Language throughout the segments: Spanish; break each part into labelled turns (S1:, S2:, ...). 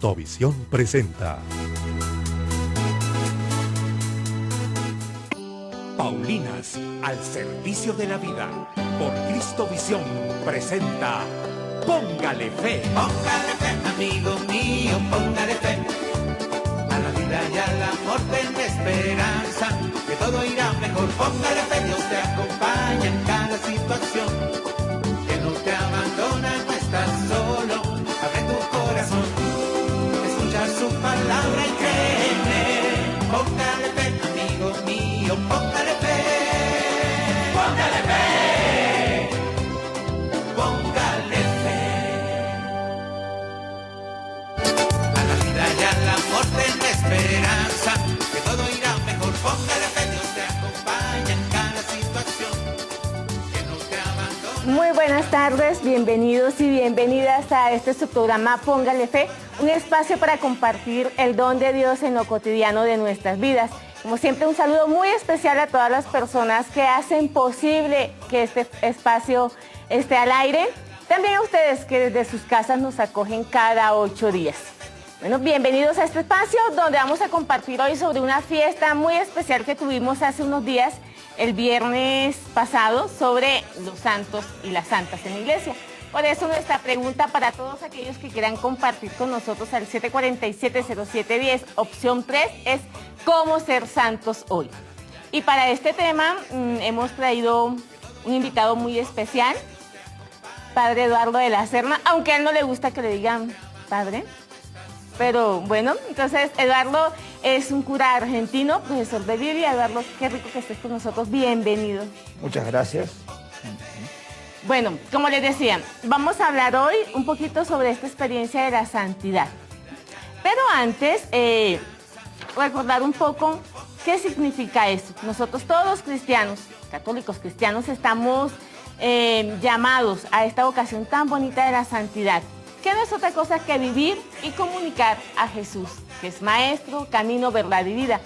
S1: Cristovisión presenta
S2: Paulinas, al servicio de la vida, por Cristovisión presenta Póngale Fe.
S3: Póngale fe, amigo mío, póngale fe. A la vida y al amor ten esperanza, que todo irá mejor. Póngale fe, Dios te acompaña en cada situación, que no te abandona, no estás solo. Abre tu corazón, escucha su palabra y créeme. Póngale fe, amigo mío, póngale fe. Póngale fe. Póngale fe. A la vida y al amor ten esperanza, que todo irá mejor. Póngale fe, Dios te acompaña en cada situación, que no te abandona.
S4: Muy buenas tardes, bienvenidos y bienvenidas a este su programa Póngale Fe, un espacio para compartir el don de Dios en lo cotidiano de nuestras vidas. Como siempre, un saludo muy especial a todas las personas que hacen posible que este espacio esté al aire. También a ustedes que desde sus casas nos acogen cada 8 días. Bueno, bienvenidos a este espacio donde vamos a compartir hoy sobre una fiesta muy especial que tuvimos hace unos días, el viernes pasado, sobre los santos y las santas en la iglesia. Por eso nuestra pregunta para todos aquellos que quieran compartir con nosotros al 747-0710, opción 3, es ¿cómo ser santos hoy? Y para este tema hemos traído un invitado muy especial, Padre Eduardo de la Serna, aunque a él no le gusta que le digan padre. Pero bueno, entonces Eduardo es un cura argentino, profesor de Biblia. Eduardo, qué rico que estés con nosotros, bienvenido.
S5: Muchas gracias.
S4: Bueno, como les decía, vamos a hablar hoy un poquito sobre esta experiencia de la santidad. Pero antes, recordar un poco qué significa eso. Nosotros todos los cristianos, católicos cristianos, estamos llamados a esta vocación tan bonita de la santidad, que no es otra cosa que vivir y comunicar a Jesús, que es maestro, camino, verdad y vida.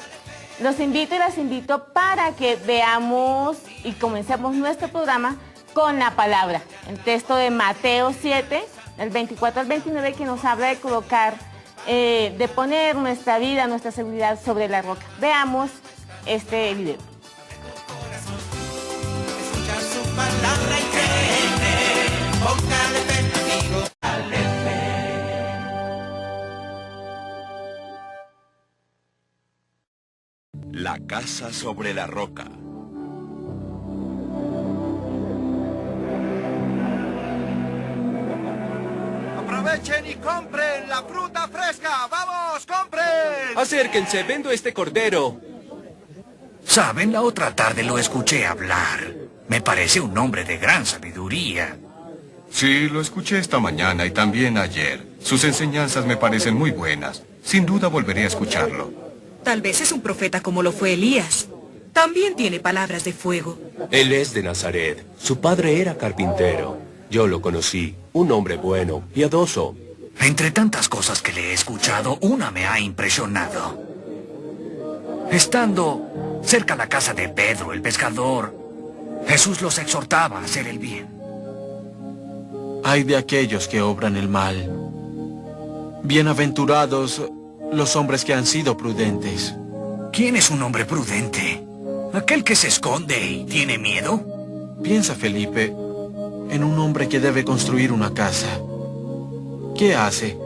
S4: Los invito y las invito para que veamos y comencemos nuestro programa con la palabra. El texto de Mateo 7, del 24 al 29, que nos habla de colocar, de poner nuestra vida, nuestra seguridad sobre la roca. Veamos este video.
S3: Escucha su palabra y créeme. Póngale fe, amigo, dale fe.
S2: La casa sobre la roca.
S6: Aprovechen y compren la fruta fresca. ¡Vamos, compren!
S7: Acérquense, vendo este cordero.
S8: Saben, la otra tarde lo escuché hablar. Me parece un hombre de gran sabiduría.
S9: Sí, lo escuché esta mañana y también ayer. Sus enseñanzas me parecen muy buenas. Sin duda volveré a escucharlo.
S10: Tal vez es un profeta como lo fue Elías. También tiene palabras de fuego.
S7: Él es de Nazaret. Su padre era carpintero. Yo lo conocí. Un hombre bueno, piadoso.
S8: Entre tantas cosas que le he escuchado, una me ha impresionado. Estando cerca de la casa de Pedro, el pescador, Jesús los exhortaba a hacer el bien.
S11: Ay de aquellos que obran el mal. Bienaventurados los hombres que han sido prudentes.
S8: ¿Quién es un hombre prudente? ¿Aquel que se esconde y tiene miedo?
S11: Piensa, Felipe, en un hombre que debe construir una casa. ¿Qué hace?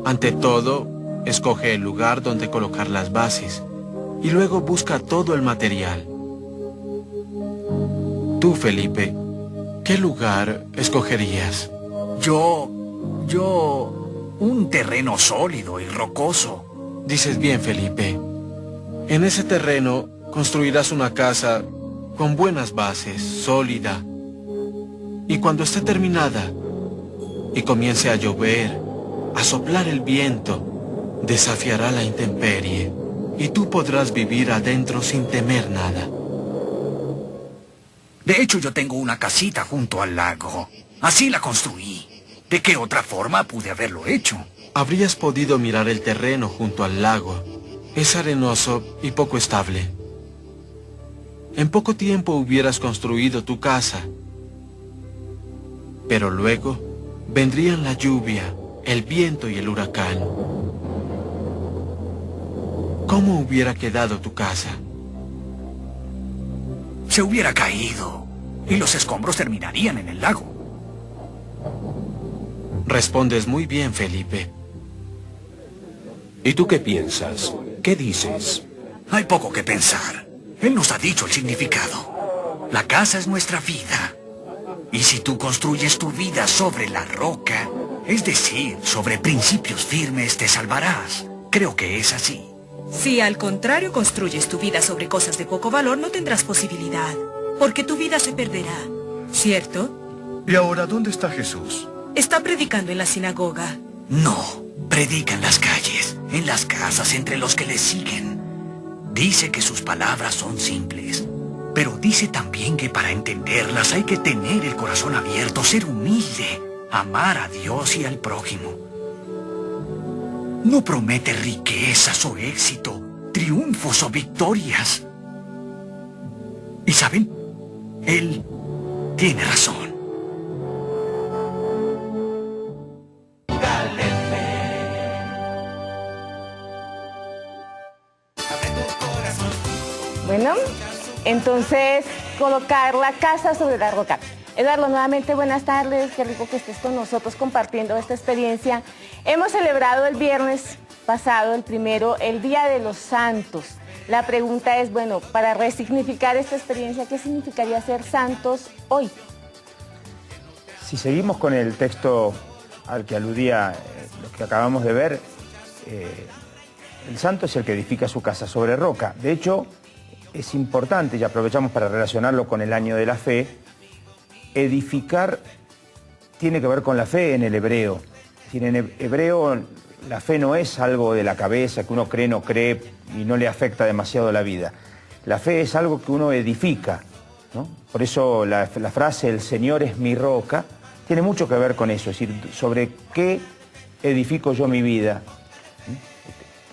S11: Ante todo, escoge el lugar donde colocar las bases y luego busca todo el material. Tú, Felipe, ¿qué lugar escogerías?
S8: Un terreno sólido y rocoso.
S11: Dices bien, Felipe. En ese terreno construirás una casa con buenas bases, sólida. Y cuando esté terminada y comience a llover, a soplar el viento, desafiará la intemperie y tú podrás vivir adentro sin temer nada.
S8: De hecho, yo tengo una casita junto al lago. Así la construí. ¿De qué otra forma pude haberlo hecho?
S11: Habrías podido mirar el terreno junto al lago. Es arenoso y poco estable. En poco tiempo hubieras construido tu casa. Pero luego vendrían la lluvia el viento y el huracán, ¿cómo hubiera quedado tu casa?
S8: Se hubiera caído y los escombros terminarían en el lago.
S11: Respondes muy bien, Felipe.
S7: ¿Y tú qué piensas? ¿Qué dices?
S8: Hay poco que pensar. Él nos ha dicho el significado. La casa es nuestra vida. Y si tú construyes tu vida sobre la roca, es decir, sobre principios firmes, te salvarás. Creo que es así.
S10: Si al contrario construyes tu vida sobre cosas de poco valor, no tendrás posibilidad, porque tu vida se perderá, ¿cierto?
S9: ¿Y ahora dónde está Jesús?
S10: Está predicando en la sinagoga.
S8: No, predica en las calles, en las casas, entre los que le siguen. Dice que sus palabras son simples, pero dice también que para entenderlas hay que tener el corazón abierto, ser humilde, amar a Dios y al prójimo. No promete riquezas o éxito, triunfos o victorias. ¿Y saben? Él tiene razón.
S4: Bueno, entonces colocar la casa sobre la roca. Eduardo, nuevamente buenas tardes, qué rico que estés con nosotros compartiendo esta experiencia. Hemos celebrado el viernes pasado, el primero, el Día de los Santos. La pregunta es, bueno, para resignificar esta experiencia, ¿qué significaría ser santos hoy?
S1: Si seguimos con el texto al que aludía lo que acabamos de ver, el santo es el que edifica su casa sobre roca. De hecho, es importante, y aprovechamos para relacionarlo con el año de la fe, edificar tiene que ver con la fe en el hebreo. Es decir, en hebreo la fe no es algo de la cabeza, que uno cree, no cree y no le afecta demasiado la vida. La fe es algo que uno edifica, ¿no? Por eso la frase "el Señor es mi roca" tiene mucho que ver con eso, es decir, sobre qué edifico yo mi vida.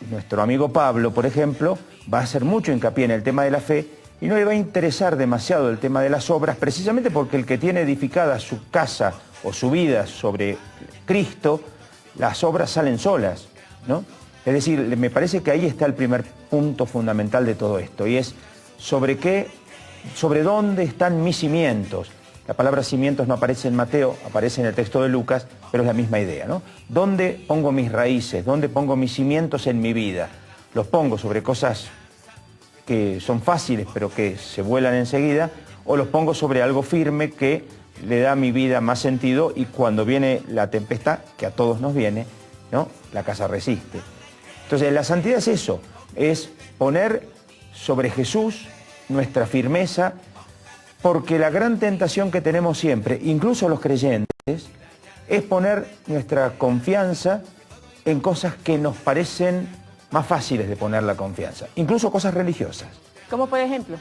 S1: Nuestro amigo Pablo, por ejemplo, va a hacer mucho hincapié en el tema de la fe y no le va a interesar demasiado el tema de las obras, precisamente porque el que tiene edificada su casa o su vida sobre Cristo, las obras salen solas, ¿no? Es decir, me parece que ahí está el primer punto fundamental de todo esto, y es sobre dónde están mis cimientos. La palabra cimientos no aparece en Mateo, aparece en el texto de Lucas, pero es la misma idea, ¿no? ¿Dónde pongo mis raíces? ¿Dónde pongo mis cimientos en mi vida? Los pongo sobre cosas que son fáciles, pero que se vuelan enseguida, o los pongo sobre algo firme que le da a mi vida más sentido, y cuando viene la tempestad, que a todos nos viene, ¿no?, la casa resiste. Entonces, la santidad es eso, es poner sobre Jesús nuestra firmeza, porque la gran tentación que tenemos siempre, incluso los creyentes, es poner nuestra confianza en cosas que nos parecen más fáciles de poner la confianza, incluso cosas religiosas.
S4: ¿Cómo por ejemplo?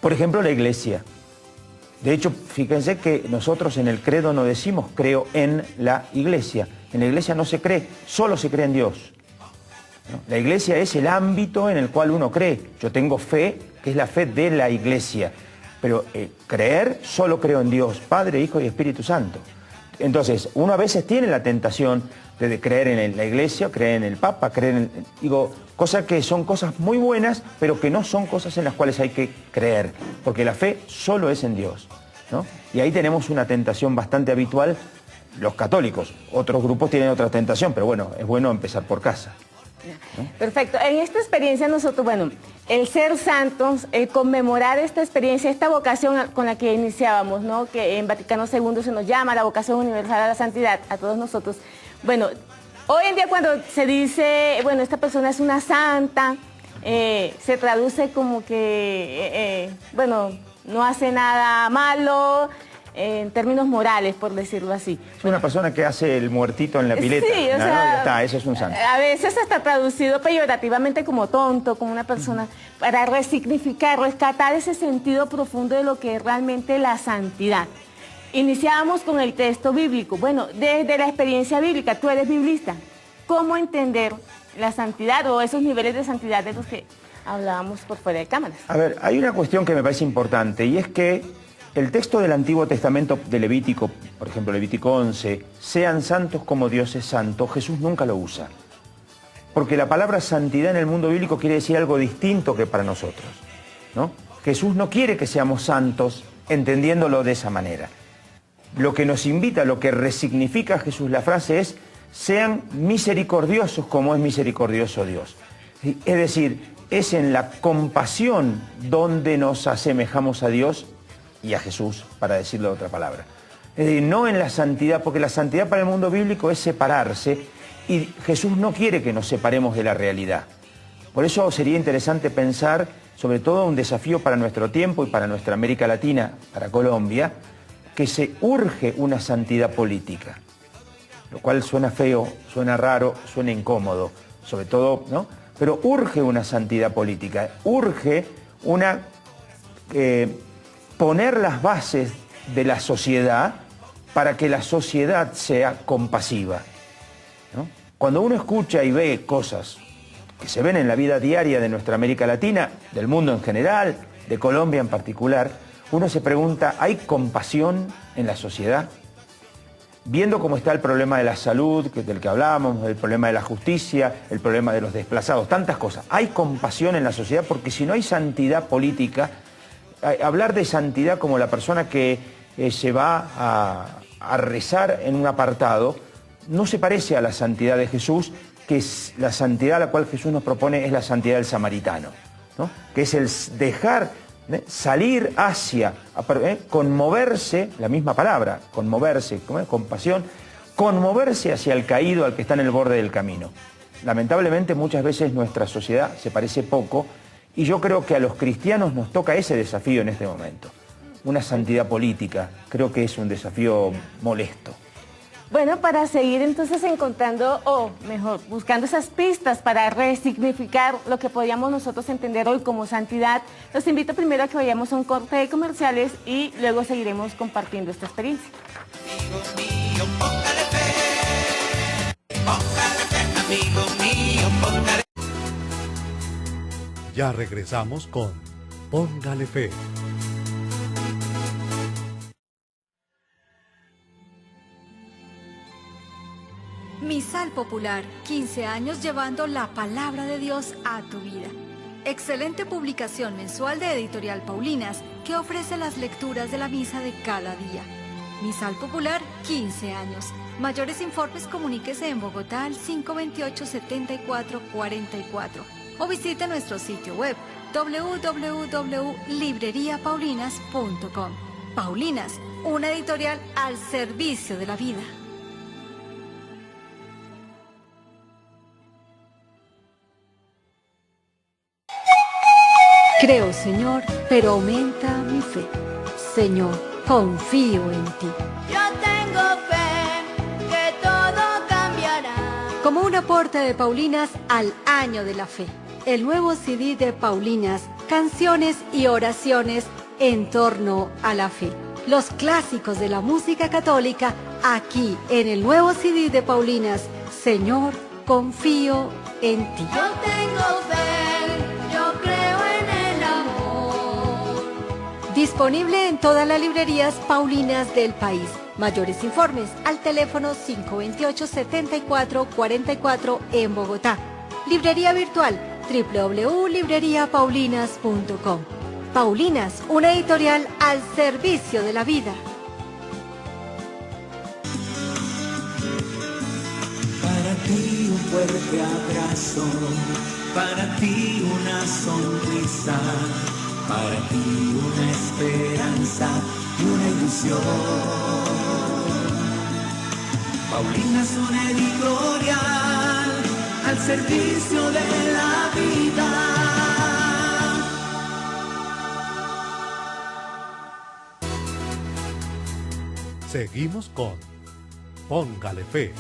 S1: Por ejemplo, la iglesia. De hecho, fíjense que nosotros en el credo no decimos creo en la iglesia. En la iglesia no se cree, solo se cree en Dios, ¿no? La iglesia es el ámbito en el cual uno cree. Yo tengo fe, que es la fe de la iglesia, pero creer, solo creo en Dios, Padre, Hijo y Espíritu Santo. Entonces, uno a veces tiene la tentación de creer en la iglesia, creer en el Papa, creer en... Digo, cosas que son cosas muy buenas, pero que no son cosas en las cuales hay que creer, porque la fe solo es en Dios, ¿no? Y ahí tenemos una tentación bastante habitual, los católicos. Otros grupos tienen otra tentación, pero bueno, es bueno empezar por casa, ¿no? Perfecto.
S4: En esta experiencia nosotros, bueno, el ser santos, el conmemorar esta experiencia, esta vocación con la que iniciábamos, ¿no?, que en Vaticano II se nos llama la vocación universal a la santidad, a todos nosotros. Bueno, hoy en día cuando se dice, bueno, esta persona es una santa, se traduce como que, bueno, no hace nada malo, en términos morales, por decirlo así.
S1: Es una persona que hace el muertito en la pileta.
S4: Sí, o sea,
S1: ya está, eso es un santo.
S4: A veces está traducido peyorativamente como tonto, como una persona, para resignificar, rescatar ese sentido profundo de lo que es realmente la santidad. Iniciábamos con el texto bíblico. Bueno, desde la experiencia bíblica, tú eres biblista, ¿cómo entender la santidad o esos niveles de santidad de los que hablábamos por fuera de cámaras?
S1: A ver, hay una cuestión que me parece importante, y es que El texto del Antiguo Testamento de Levítico, por ejemplo, Levítico 11, sean santos como Dios es santo, Jesús nunca lo usa. Porque la palabra santidad en el mundo bíblico quiere decir algo distinto que para nosotros, ¿no? Jesús no quiere que seamos santos entendiéndolo de esa manera. Lo que nos invita, lo que resignifica Jesús la frase es, sean misericordiosos como es misericordioso Dios. Es decir, es en la compasión donde nos asemejamos a Dios y a Jesús, para decirlo de otra palabra. Es decir, no en la santidad, porque la santidad para el mundo bíblico es separarse, y Jesús no quiere que nos separemos de la realidad. Por eso sería interesante pensar, sobre todo un desafío para nuestro tiempo y para nuestra América Latina, para Colombia, que se urge una santidad política, lo cual suena feo, suena raro, suena incómodo, sobre todo, ¿no? Pero urge una santidad política, urge una... poner las bases de la sociedad para que la sociedad sea compasiva, ¿no? Cuando uno escucha y ve cosas que se ven en la vida diaria de nuestra América Latina, del mundo en general, de Colombia en particular, uno se pregunta, ¿hay compasión en la sociedad? Viendo cómo está el problema de la salud, del que hablábamos, el problema de la justicia, el problema de los desplazados, tantas cosas. ¿Hay compasión en la sociedad? Porque si no hay santidad política, hablar de santidad como la persona que se va a rezar en un apartado no se parece a la santidad de Jesús, que es la santidad a la cual Jesús nos propone, es la santidad del samaritano, ¿no? Que es el dejar, salir hacia, conmoverse, la misma palabra, conmoverse, compasión, conmoverse hacia el caído, al que está en el borde del camino. Lamentablemente muchas veces nuestra sociedad se parece poco. Y yo creo que a los cristianos nos toca ese desafío en este momento. Una santidad política, creo que es un desafío molesto.
S4: Bueno, para seguir entonces encontrando, o mejor, buscando esas pistas para resignificar lo que podríamos nosotros entender hoy como santidad, los invito primero a que vayamos a un corte de comerciales y luego seguiremos compartiendo esta experiencia.
S3: Amigo mío, póngale fe, amigo mío, póngale.
S2: Ya regresamos con Póngale Fe.
S5: Misal Popular, 15 años llevando la palabra de Dios a tu vida. Excelente publicación mensual de Editorial Paulinas que ofrece las lecturas de la misa de cada día. Misal Popular, 15 años. Mayores informes comuníquese en Bogotá al 528-7444 o visite nuestro sitio web www.libreriapaulinas.com. Paulinas, una editorial al servicio de la vida. Creo, Señor, pero aumenta mi fe. Señor, confío en ti.
S12: Yo tengo fe que todo cambiará.
S5: Como un aporte de Paulinas al Año de la Fe. El nuevo CD de Paulinas, canciones y oraciones en torno a la fe. Los clásicos de la música católica aquí en el nuevo CD de Paulinas. Señor, confío en ti.
S12: Yo tengo fe, yo creo en el amor.
S5: Disponible en todas las librerías Paulinas del país. Mayores informes al teléfono 528-7444 en Bogotá. Librería virtual www.libreriapaulinas.com. Paulinas, una editorial al servicio de la vida.
S3: Para ti un fuerte abrazo, para ti una sonrisa, para ti una esperanza y una ilusión. Paulinas, una editorial al servicio de la vida.
S2: Seguimos con Póngale Fe.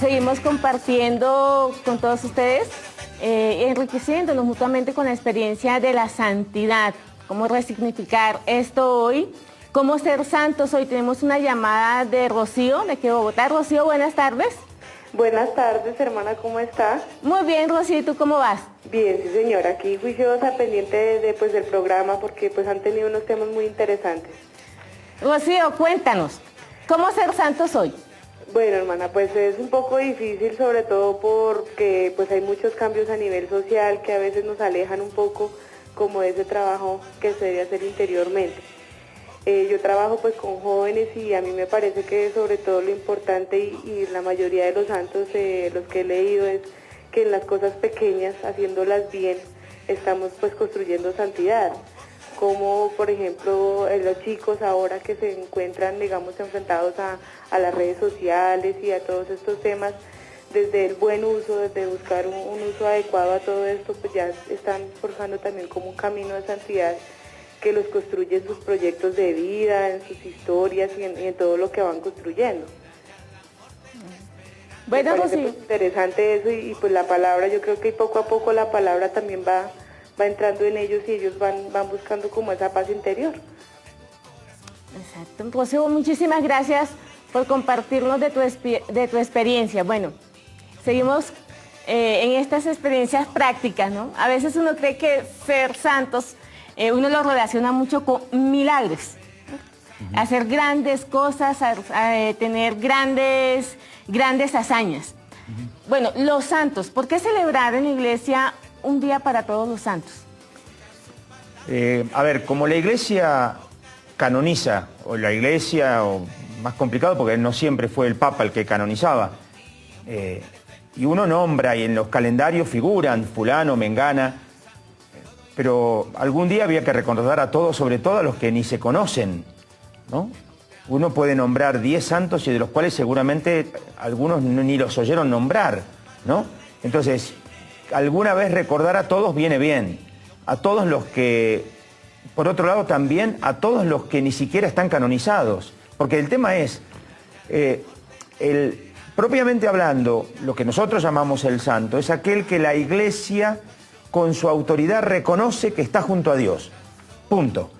S4: Seguimos compartiendo con todos ustedes, enriqueciéndonos mutuamente con la experiencia de la santidad. Cómo resignificar esto hoy, cómo ser santos hoy. Tenemos una llamada de Rocío, de aquí de Bogotá. Rocío, buenas tardes.
S13: Buenas tardes, hermana, ¿cómo está?
S4: Muy bien, Rocío, ¿y tú cómo vas?
S13: Bien, sí, señora, aquí juiciosa, pendiente del programa, porque pues han tenido unos temas muy interesantes.
S4: Rocío, cuéntanos, ¿cómo ser santos hoy?
S13: Bueno, hermana, pues es un poco difícil, sobre todo porque pues hay muchos cambios a nivel social que a veces nos alejan un poco como de ese trabajo que se debe hacer interiormente. Yo trabajo pues con jóvenes y a mí me parece que sobre todo lo importante y la mayoría de los santos, los que he leído, es que en las cosas pequeñas, haciéndolas bien, estamos pues construyendo santidad. Como por ejemplo los chicos ahora que se encuentran, digamos, enfrentados a las redes sociales y a todos estos temas, desde el buen uso, desde buscar un uso adecuado a todo esto, pues ya están forjando también como un camino de santidad que los construye en sus proyectos de vida, en sus historias y en todo lo que van construyendo.
S4: Bueno,
S13: me parece
S4: pues,
S13: pues, interesante eso y pues la palabra, yo creo que poco a poco la palabra también va entrando en ellos y ellos van buscando como esa paz interior.
S4: Exacto. Rocío, muchísimas gracias por compartirnos de tu experiencia. Bueno, seguimos en estas experiencias prácticas, ¿no? A veces uno cree que ser santos, uno lo relaciona mucho con milagros, hacer grandes cosas, tener grandes hazañas. Bueno, los santos, ¿por qué celebrar en la iglesia un día para todos los santos?
S1: A ver, como la iglesia canoniza, o la iglesia, o más complicado porque no siempre fue el Papa el que canonizaba, y uno nombra y en los calendarios figuran fulano, mengana, pero algún día había que recordar a todos, sobre todo a los que ni se conocen, ¿no? Uno puede nombrar 10 santos y de los cuales seguramente algunos ni los oyeron nombrar, ¿no? Entonces, alguna vez recordar a todos viene bien. A todos los que, por otro lado también, a todos los que ni siquiera están canonizados. Porque el tema es, propiamente hablando, lo que nosotros llamamos el santo es aquel que la iglesia con su autoridad reconoce que está junto a Dios. Punto.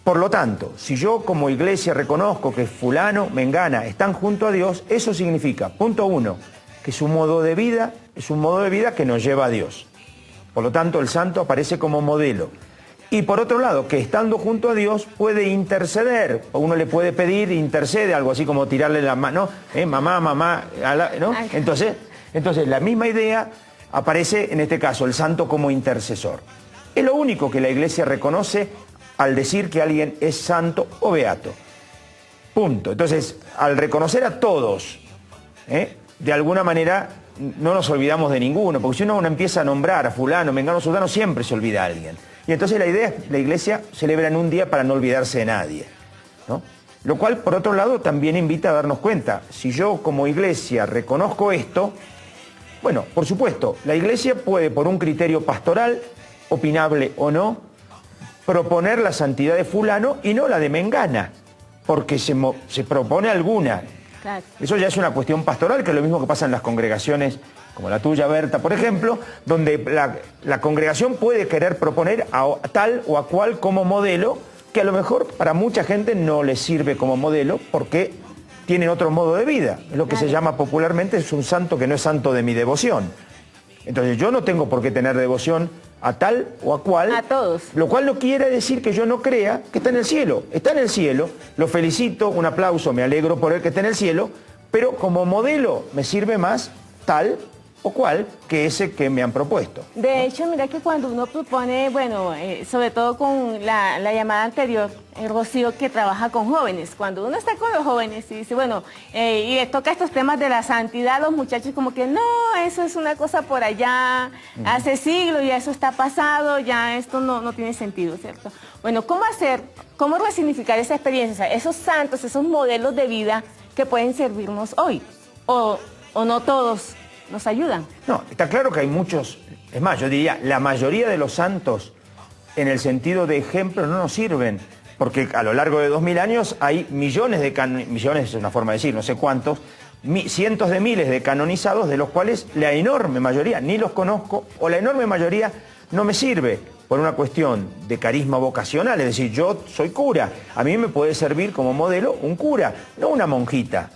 S1: Por lo tanto, si yo como iglesia reconozco que fulano, mengana, están junto a Dios, eso significa, punto 1, que su modo de vida es un modo de vida que nos lleva a Dios. Por lo tanto, el santo aparece como modelo. Y por otro lado, que estando junto a Dios puede interceder. Uno le puede pedir, intercede, algo así como tirarle la mano, mamá, ¿no? Entonces, la misma idea aparece en este caso, el santo como intercesor. Es lo único que la iglesia reconoce al decir que alguien es santo o beato. Punto. Entonces, al reconocer a todos, de alguna manera no nos olvidamos de ninguno, porque si uno empieza a nombrar a fulano, mengano, sultano, siempre se olvida a alguien. Y entonces la idea es, la iglesia celebra en un día para no olvidarse de nadie, ¿no? Lo cual, por otro lado, también invita a darnos cuenta, si yo como iglesia reconozco esto, bueno, por supuesto, la iglesia puede, por un criterio pastoral, opinable o no, proponer la santidad de fulano y no la de mengana, porque se propone alguna.
S4: Claro.
S1: Eso ya es una cuestión pastoral, que es lo mismo que pasa en las congregaciones, como la tuya, Berta, por ejemplo, donde la congregación puede querer proponer a tal o a cual como modelo, que a lo mejor para mucha gente no les sirve como modelo, porque tienen otro modo de vida. Es lo que se llama popularmente, es un santo que no es santo de mi devoción. Entonces yo no tengo por qué tener devoción a tal o a cual.
S4: A todos.
S1: Lo cual no quiere decir que yo no crea que está en el cielo. Está en el cielo, lo felicito, un aplauso, me alegro por él que está en el cielo, pero como modelo me sirve más tal o cual que ese que me han propuesto.
S4: De hecho, mira que cuando uno propone, bueno, sobre todo con la llamada anterior, Rocío, que trabaja con jóvenes, cuando uno está con los jóvenes y dice, bueno, y le toca estos temas de la santidad, los muchachos como que no, eso es una cosa por allá, hace siglos, ya eso está pasado, ya esto no tiene sentido, ¿cierto? Bueno, ¿cómo hacer, cómo resignificar esa experiencia, esos santos, esos modelos de vida que pueden servirnos hoy? O no todos nos ayudan.
S1: No, está claro que hay muchos, es más, yo diría, la mayoría de los santos, en el sentido de ejemplo, no nos sirven, porque a lo largo de 2000 años hay millones es una forma de decir, no sé cuántos, cientos de miles de canonizados, de los cuales la enorme mayoría ni los conozco, o la enorme mayoría no me sirve, por una cuestión de carisma vocacional, es decir, yo soy cura, a mí me puede servir como modelo un cura, no una monjita.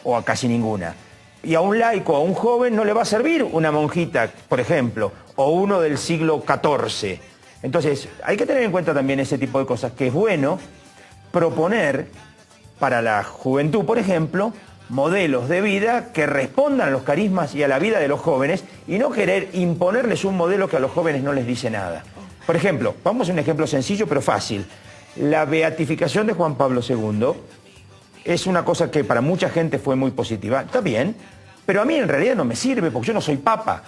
S1: o a casi ninguna. Y a un laico, a un joven, no le va a servir una monjita, por ejemplo, o uno del siglo XIV. Entonces, hay que tener en cuenta también ese tipo de cosas, que es bueno proponer para la juventud, por ejemplo, modelos de vida que respondan a los carismas y a la vida de los jóvenes y no querer imponerles un modelo que a los jóvenes no les dice nada. Por ejemplo, vamos a un ejemplo sencillo pero fácil. La beatificación de Juan Pablo II es una cosa que para mucha gente fue muy positiva, está bien, pero a mí en realidad no me sirve porque yo no soy papa.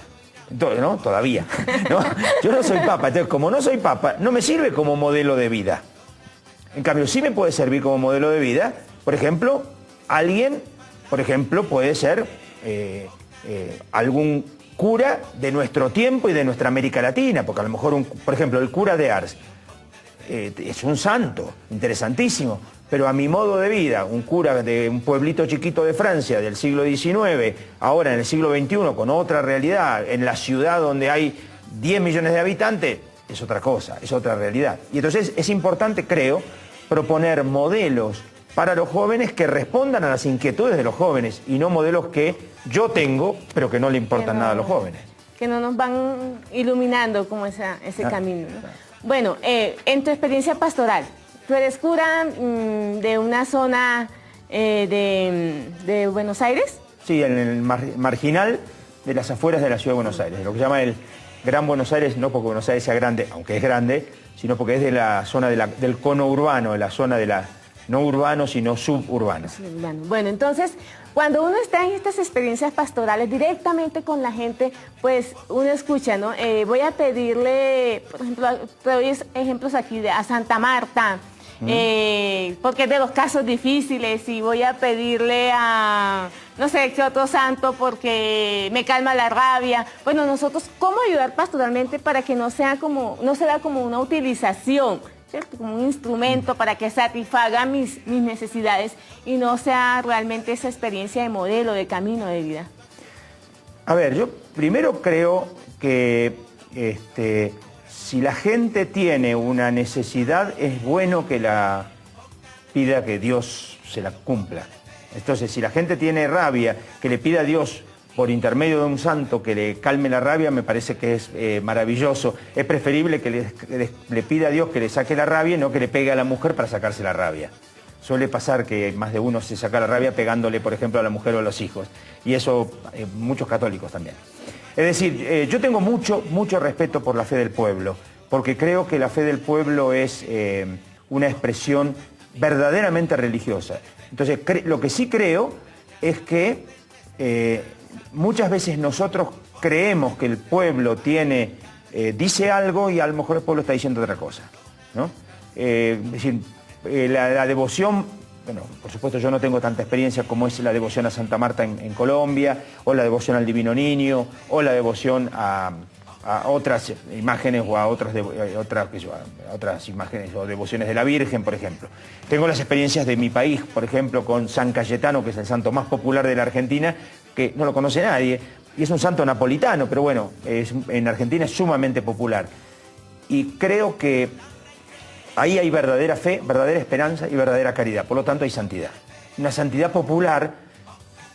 S1: ¿No? Todavía. ¿No? Yo no soy papa, entonces como no soy papa, no me sirve como modelo de vida. En cambio, sí me puede servir como modelo de vida, por ejemplo, alguien, por ejemplo, puede ser algún cura de nuestro tiempo y de nuestra América Latina, porque a lo mejor, por ejemplo, el cura de Ars es un santo, interesantísimo, pero a mi modo de vida, un cura de un pueblito chiquito de Francia del siglo XIX, ahora en el siglo XXI, con otra realidad, en la ciudad donde hay 10 millones de habitantes, es otra cosa, es otra realidad. Y entonces es importante, creo, proponer modelos para los jóvenes que respondan a las inquietudes de los jóvenes y no modelos que yo tengo, pero que no le importan nada a los jóvenes.
S4: Que no nos van iluminando como ese camino, ¿no? Bueno, en tu experiencia pastoral, tú eres cura de una zona de Buenos Aires.
S1: Sí, en el marginal de las afueras de la ciudad de Buenos Aires, lo que se llama el Gran Buenos Aires, no porque Buenos Aires sea grande, aunque es grande, sino porque es de la zona del cono urbano, de la zona de la no urbano, sino suburbano.
S4: Bueno, entonces, cuando uno está en estas experiencias pastorales directamente con la gente, pues uno escucha, ¿no? Voy a pedirle, por ejemplo, te doy ejemplos aquí a Santa Marta, porque es de los casos difíciles, y voy a pedirle a, no sé, qué otro santo porque me calma la rabia. Bueno, nosotros, ¿cómo ayudar pastoralmente para que no sea como, no se vea como una utilización, ¿cierto? Como un instrumento para que satisfaga mis necesidades y no sea realmente esa experiencia de modelo, de camino de vida?
S1: A ver, yo primero creo que si la gente tiene una necesidad, es bueno que la pida, que Dios se la cumpla. Entonces, si la gente tiene rabia, que le pida a Dios por intermedio de un santo que le calme la rabia, me parece que es maravilloso. Es preferible que le pida a Dios que le saque la rabia y no que le pegue a la mujer para sacarse la rabia. Suele pasar que más de uno se saca la rabia pegándole, por ejemplo, a la mujer o a los hijos. Y eso, muchos católicos también. Es decir, yo tengo mucho respeto por la fe del pueblo, porque creo que la fe del pueblo es una expresión verdaderamente religiosa. Entonces, lo que sí creo es que muchas veces nosotros creemos que el pueblo dice algo y a lo mejor el pueblo está diciendo otra cosa, ¿no? Es decir, la devoción, bueno, por supuesto yo no tengo tanta experiencia como es la devoción a Santa Marta en Colombia, o la devoción al Divino Niño, o la devoción a otras imágenes o a otras imágenes o devociones de la Virgen, por ejemplo. Tengo las experiencias de mi país, por ejemplo, con San Cayetano, que es el santo más popular de la Argentina, que no lo conoce nadie, y es un santo napolitano, pero bueno, en Argentina es sumamente popular. Y creo que ahí hay verdadera fe, verdadera esperanza y verdadera caridad, por lo tanto hay santidad. Una santidad popular,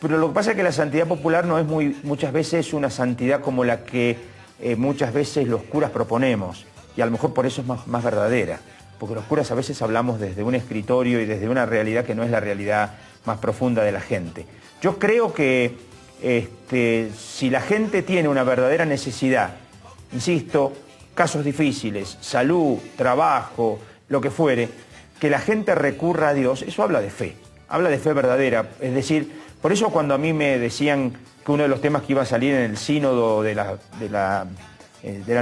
S1: pero lo que pasa es que la santidad popular no es muchas veces una santidad como la que muchas veces los curas proponemos, y a lo mejor por eso es más verdadera, porque los curas a veces hablamos desde un escritorio y desde una realidad que no es la realidad más profunda de la gente. Yo creo que si la gente tiene una verdadera necesidad, insisto, casos difíciles, salud, trabajo, lo que fuere, que la gente recurra a Dios, eso habla de fe verdadera. Es decir, por eso cuando a mí me decían que uno de los temas que iba a salir en el sínodo de la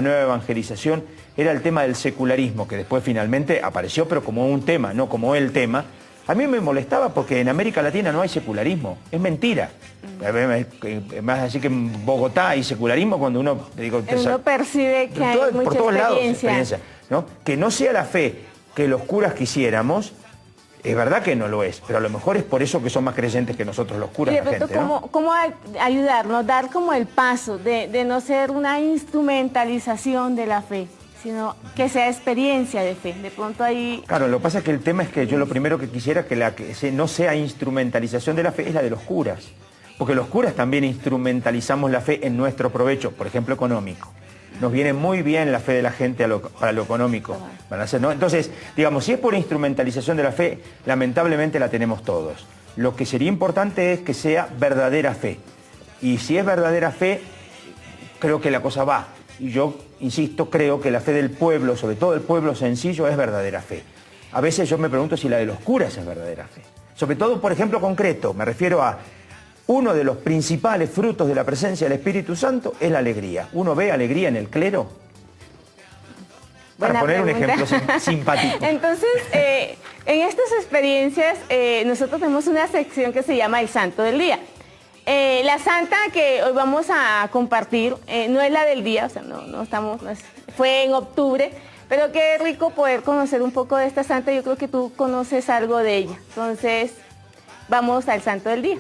S1: nueva evangelización era el tema del secularismo, que después finalmente apareció, pero como un tema, no como el tema, a mí me molestaba porque en América Latina no hay secularismo, es mentira. Más así que en Bogotá hay secularismo cuando uno
S4: percibe que hay mucha
S1: por todos
S4: experiencia.
S1: Lados, ¿no? Que no sea la fe que los curas quisiéramos, es verdad que no lo es, pero a lo mejor es por eso que son más creyentes que nosotros los curas.
S4: Y de pronto, ¿cómo ayudarnos, dar como el paso de no ser una instrumentalización de la fe? sino que sea experiencia de fe. De pronto ahí...
S1: Claro, lo que pasa es que el tema es que yo lo primero que quisiera que no sea instrumentalización de la fe es la de los curas. Porque los curas también instrumentalizamos la fe en nuestro provecho, por ejemplo, económico. Nos viene muy bien la fe de la gente para lo económico. ¿No? Entonces, digamos, si es por instrumentalización de la fe, lamentablemente la tenemos todos. Lo que sería importante es que sea verdadera fe. Y si es verdadera fe, creo que la cosa va. Y yo, insisto, creo que la fe del pueblo, sobre todo el pueblo sencillo, es verdadera fe. A veces yo me pregunto si la de los curas es verdadera fe. Sobre todo, por ejemplo, concreto, me refiero a uno de los principales frutos de la presencia del Espíritu Santo es la alegría. ¿Uno ve alegría en el clero? Para poner un ejemplo simpático.
S4: Entonces, en estas experiencias, nosotros tenemos una sección que se llama El Santo del Día. La santa que hoy vamos a compartir no es la del día, o sea, fue en octubre, pero qué rico poder conocer un poco de esta santa. Yo creo que tú conoces algo de ella. Entonces, vamos al Santo del Día.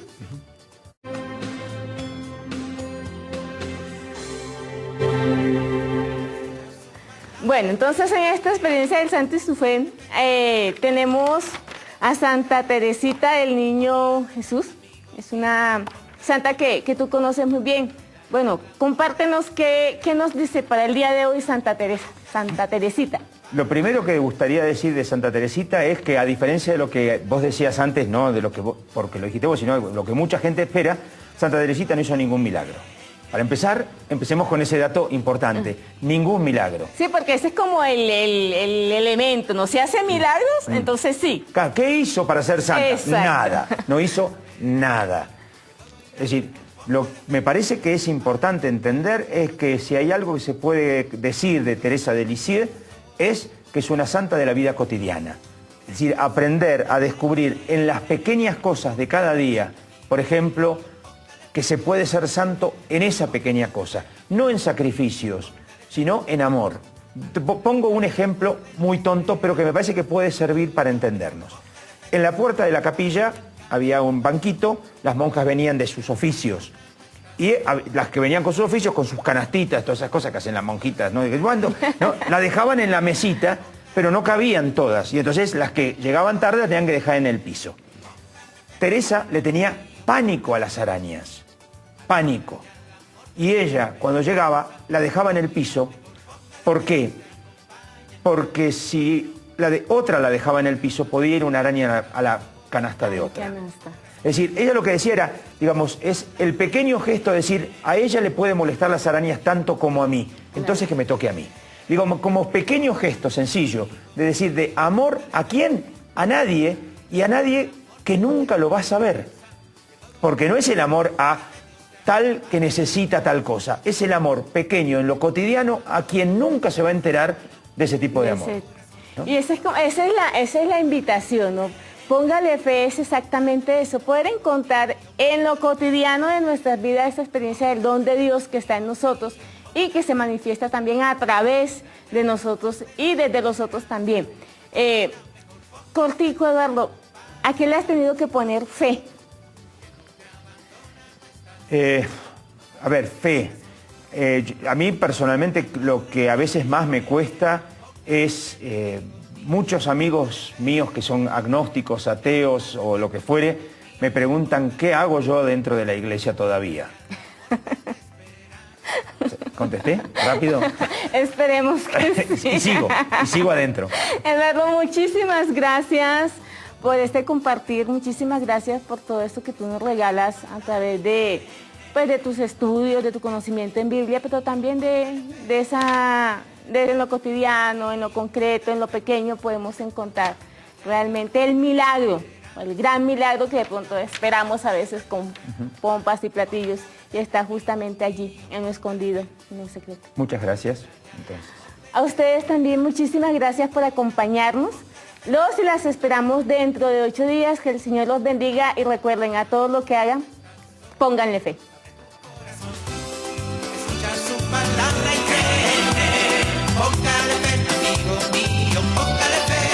S4: Bueno, entonces en esta experiencia del Santo Istufén tenemos a Santa Teresita del Niño Jesús. Es una santa que tú conoces muy bien. Bueno, compártenos qué nos dice para el día de hoy Santa Teresita.
S1: Lo primero que gustaría decir de Santa Teresita es que, a diferencia de lo que vos decías antes, no de lo que vos, porque lo dijiste vos, sino lo que mucha gente espera, Santa Teresita no hizo ningún milagro. Para empezar, empecemos con ese dato importante. Ningún milagro.
S4: Sí, porque ese es como el elemento, ¿no? Si hace milagros, entonces sí.
S1: ¿Qué hizo para ser santa?
S4: Exacto.
S1: Nada. No hizo nada. Es decir, me parece que es importante entender es que si hay algo que se puede decir de Teresa de Lisieux, es que es una santa de la vida cotidiana. Es decir, aprender a descubrir en las pequeñas cosas de cada día, por ejemplo, que se puede ser santo en esa pequeña cosa, no en sacrificios, sino en amor. Pongo un ejemplo muy tonto, pero que me parece que puede servir para entendernos. En la puerta de la capilla había un banquito, las monjas venían de sus oficios, y las que venían con sus oficios, con sus canastitas, todas esas cosas que hacen las monjitas, ¿no? La dejaban en la mesita, pero no cabían todas, y entonces las que llegaban tarde las tenían que dejar en el piso. Teresa le tenía pánico a las arañas. Pánico. Y ella, cuando llegaba, la dejaba en el piso. ¿Por qué? Porque si otra la dejaba en el piso, podía ir una araña a la canasta de otra. Es decir, ella lo que decía era, digamos, es el pequeño gesto de decir, a ella le puede molestar las arañas tanto como a mí, entonces que me toque a mí. Digo, como pequeño gesto sencillo, de decir, de amor a quién, a nadie, y a nadie que nunca lo va a saber. Porque no es el amor a tal que necesita tal cosa, es el amor pequeño en lo cotidiano a quien nunca se va a enterar de ese tipo de amor. ¿No?
S4: Y esa es la invitación, ¿no? Póngale fe, es exactamente eso, poder encontrar en lo cotidiano de nuestras vidas esa experiencia del don de Dios que está en nosotros y que se manifiesta también a través de nosotros y desde nosotros también. Cortico, Eduardo, ¿a qué le has tenido que poner fe?
S1: A ver, fe. A mí personalmente lo que a veces más me cuesta es muchos amigos míos que son agnósticos, ateos o lo que fuere, me preguntan qué hago yo dentro de la iglesia todavía. ¿Contesté? ¿Rápido?
S4: Esperemos que sí.
S1: Y sigo adentro.
S4: Eduardo, muchísimas gracias por este compartir, muchísimas gracias por todo esto que tú nos regalas a través de tus estudios, de tu conocimiento en Biblia, pero también de lo cotidiano, en lo concreto, en lo pequeño podemos encontrar realmente el milagro, el gran milagro que de pronto esperamos a veces con pompas y platillos y está justamente allí, en lo escondido, en lo secreto.
S1: Muchas gracias. Entonces.
S4: A ustedes también muchísimas gracias por acompañarnos. Los y las esperamos dentro de 8 días. Que el Señor los bendiga y recuerden, a todo lo que hagan, pónganle fe.
S3: Escucha su palabra y créeme. Póngale fe, amigo mío, póngale fe.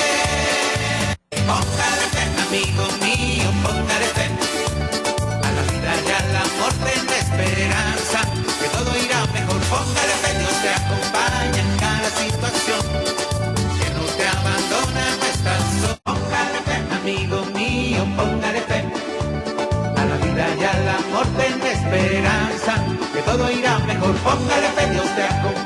S3: Póngale fe, amigo mío, póngale fe. A la vida y al amor ten esperanza, que todo irá mejor. Póngale fe, Dios te acompaña en cada situación. amigo mío, póngale fe. A la vida y al amor ten esperanza, que todo irá mejor. Póngale fe, Dios te acompaña.